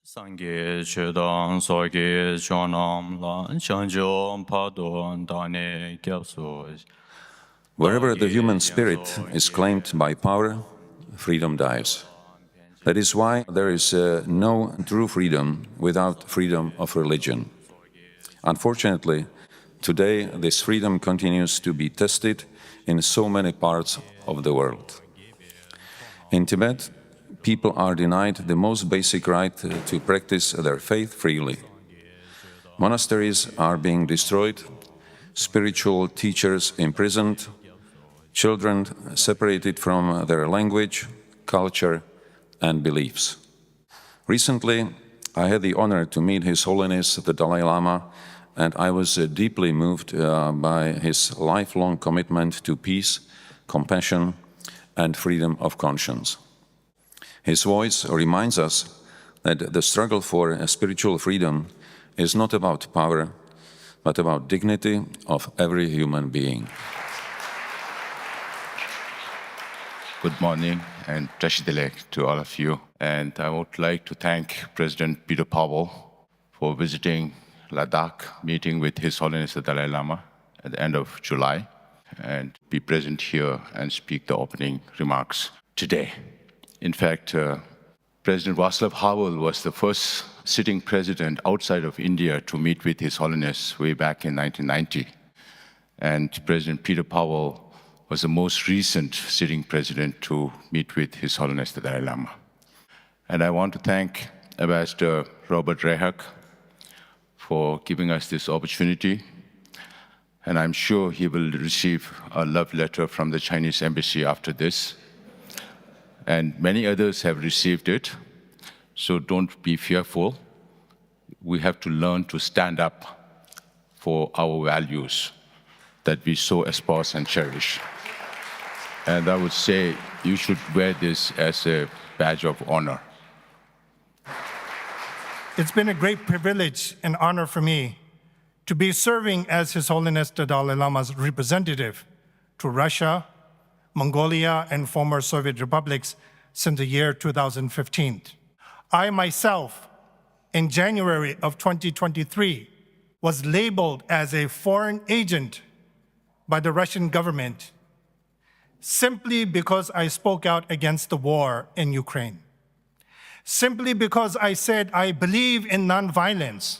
Sangye chedang soge chonam lan chanjom padon dane kyapsoj. Wherever the human spirit is claimed by power, freedom dies. That is why there is no true freedom without freedom of religion. Unfortunately, today this freedom continues to be tested in so many parts of the world. In Tibet, people are denied the most basic right to practice their faith freely. Monasteries are being destroyed, spiritual teachers imprisoned, children separated from their language, culture, and beliefs. Recently, I had the honor to meet His Holiness the Dalai Lama, and I was deeply moved by his lifelong commitment to peace, compassion, and freedom of conscience. His voice reminds us that the struggle for spiritual freedom is not about power, but about dignity of every human being. Good morning and Tashidele to all of you. And I would like to thank President Peter Powell for visiting Ladakh, meeting with His Holiness the Dalai Lama at the end of July, and be present here and speak the opening remarks today. In fact, President Václav Havel was the first sitting president outside of India to meet with His Holiness way back in 1990. And President Peter Powell was the most recent sitting president to meet with His Holiness the Dalai Lama. And I want to thank Ambassador Robert Rehak for giving us this opportunity. And I'm sure he will receive a love letter from the Chinese embassy after this. And many others have received it, so don't be fearful. We have to learn to stand up for our values that we so espouse and cherish. And I would say you should wear this as a badge of honor. It's been a great privilege and honor for me to be serving as His Holiness the Dalai Lama's representative to Russia, Mongolia, and former Soviet republics since the year 2015. I myself, in January of 2023, was labeled as a foreign agent by the Russian government simply because I spoke out against the war in Ukraine, simply because I said I believe in nonviolence,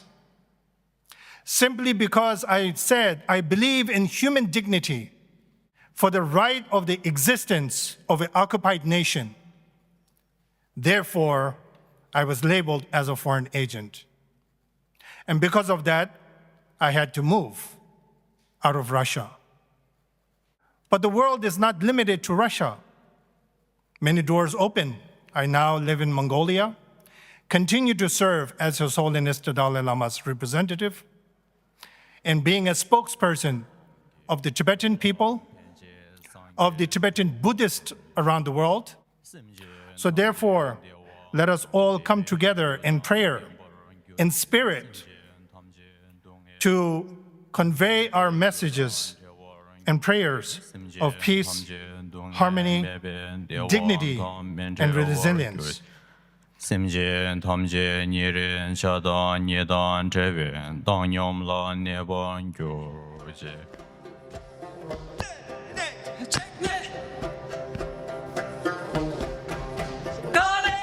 simply because I said I believe in human dignity for the right of the existence of an occupied nation. Therefore, I was labeled as a foreign agent. And because of that, I had to move out of Russia. But the world is not limited to Russia. Many doors open. I now live in Mongolia, continue to serve as His Holiness the Dalai Lama's representative, and being a spokesperson of the Tibetan people, of the Tibetan Buddhists around the world. So therefore, let us all come together in prayer, in spirit, to convey our messages and prayers of peace, harmony, dignity, and resilience. Simje tamje niren shadan yedan treven danyom la neban gyoje. Dale,